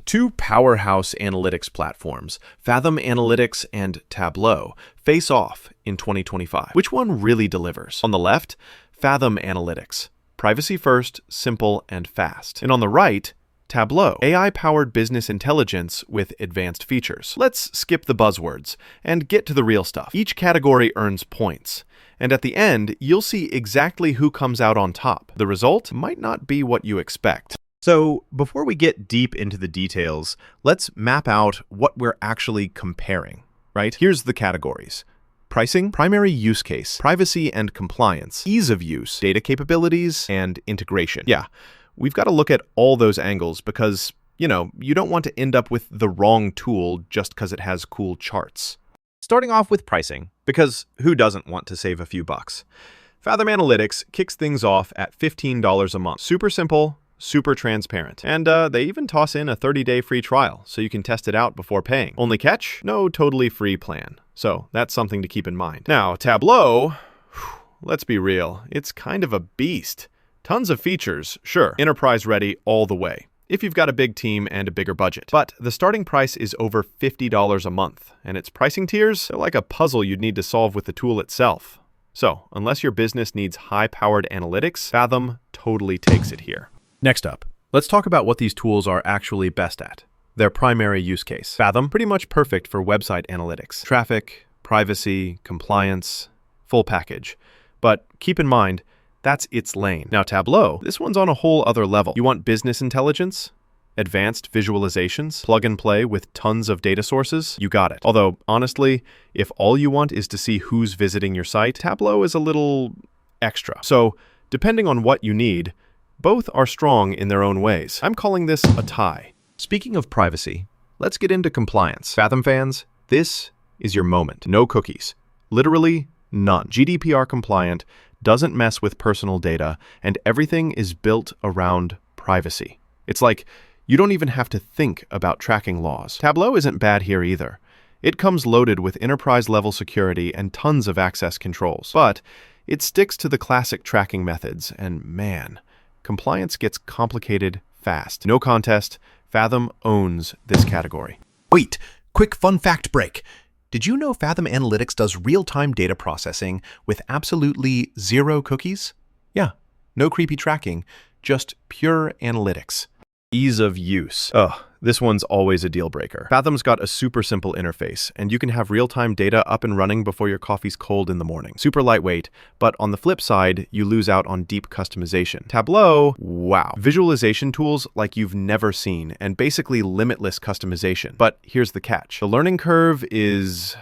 Two powerhouse analytics platforms, Fathom Analytics and Tableau, face off in 2025. Which one really delivers? On the left, Fathom Analytics, privacy first, simple, and fast. And on the right, Tableau, AI-powered business intelligence with advanced features. Let's skip the buzzwords and get to the real stuff. Each category earns points, and at the end, you'll see exactly who comes out on top. The result might not be what you expect. So before we get deep into the details, let's map out what we're actually comparing, right? Here's the categories: pricing, primary use case, privacy and compliance, ease of use, data capabilities, and integration. Yeah, we've got to look at all those angles because, you don't want to end up with the wrong tool just because it has cool charts. Starting off with pricing, because who doesn't want to save a few bucks? Fathom Analytics kicks things off at $15 a month. Super simple, super transparent. And they even toss in a 30-day free trial, so you can test it out before paying. Only catch? No totally free plan. So that's something to keep in mind. Now, Tableau, let's be real, it's kind of a beast. Tons of features, sure, enterprise ready all the way, if you've got a big team and a bigger budget. But the starting price is over $50 a month, and its pricing tiers are like a puzzle you'd need to solve with the tool itself. So, unless your business needs high-powered analytics, Fathom totally takes it here. Next up, let's talk about what these tools are actually best at. Their primary use case. Fathom, pretty much perfect for website analytics. Traffic, privacy, compliance, full package. But keep in mind, that's its lane. Now Tableau, this one's on a whole other level. You want business intelligence? Advanced visualizations? Plug and play with tons of data sources? You got it. Although, honestly, if all you want is to see who's visiting your site, Tableau is a little extra. So, depending on what you need, both are strong in their own ways. I'm calling this a tie. Speaking of privacy, let's get into compliance. Fathom fans, this is your moment. No cookies. Literally none. GDPR compliant, doesn't mess with personal data, and everything is built around privacy. It's like you don't even have to think about tracking laws. Tableau isn't bad here either. It comes loaded with enterprise-level security and tons of access controls. But it sticks to the classic tracking methods, and man, compliance gets complicated fast. No contest, Fathom owns this category. Wait, quick fun fact break. Did you know Fathom Analytics does real-time data processing with absolutely zero cookies? Yeah, no creepy tracking, just pure analytics. Ease of use. This one's always a deal breaker. Fathom's got a super simple interface, and you can have real-time data up and running before your coffee's cold in the morning. Super lightweight, but on the flip side, you lose out on deep customization. Tableau, wow. Visualization tools like you've never seen, and basically limitless customization. But here's the catch. The learning curve is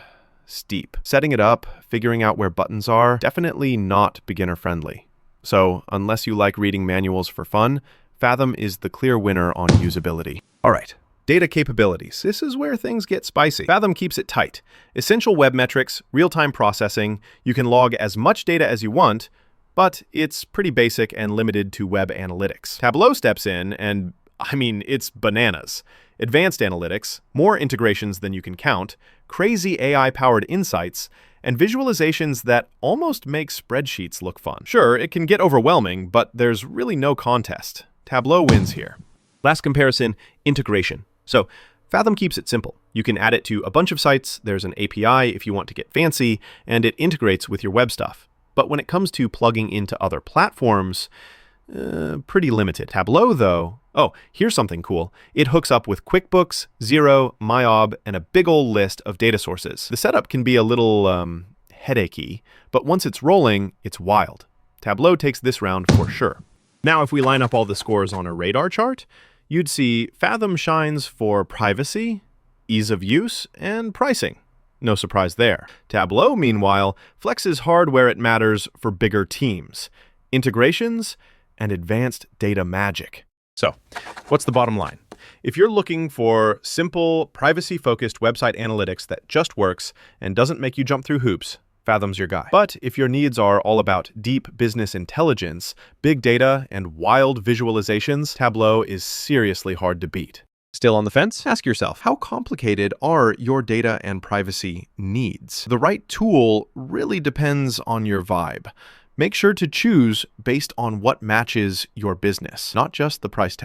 steep. Setting it up, figuring out where buttons are, definitely not beginner-friendly. So, unless you like reading manuals for fun, Fathom is the clear winner on usability. All right, data capabilities. This is where things get spicy. Fathom keeps it tight. Essential web metrics, real-time processing. You can log as much data as you want, but it's pretty basic and limited to web analytics. Tableau steps in and, it's bananas. Advanced analytics, more integrations than you can count, crazy AI-powered insights, and visualizations that almost make spreadsheets look fun. Sure, it can get overwhelming, but there's really no contest. Tableau wins here. Last comparison, integration. So Fathom keeps it simple. You can add it to a bunch of sites, there's an API if you want to get fancy, and it integrates with your web stuff. But when it comes to plugging into other platforms, pretty limited. Tableau, though, here's something cool. It hooks up with QuickBooks, Xero, MyOb, and a big old list of data sources. The setup can be a little headachy, but once it's rolling, it's wild. Tableau takes this round for sure. Now, if we line up all the scores on a radar chart, you'd see Fathom shines for privacy, ease of use, and pricing. No surprise there. Tableau, meanwhile, flexes hard where it matters for bigger teams, integrations, and advanced data magic. So, what's the bottom line? If you're looking for simple, privacy-focused website analytics that just works and doesn't make you jump through hoops, Fathom's your guy. But if your needs are all about deep business intelligence, big data, and wild visualizations, Tableau is seriously hard to beat. Still on the fence? Ask yourself, how complicated are your data and privacy needs? The right tool really depends on your vibe. Make sure to choose based on what matches your business, not just the price tag.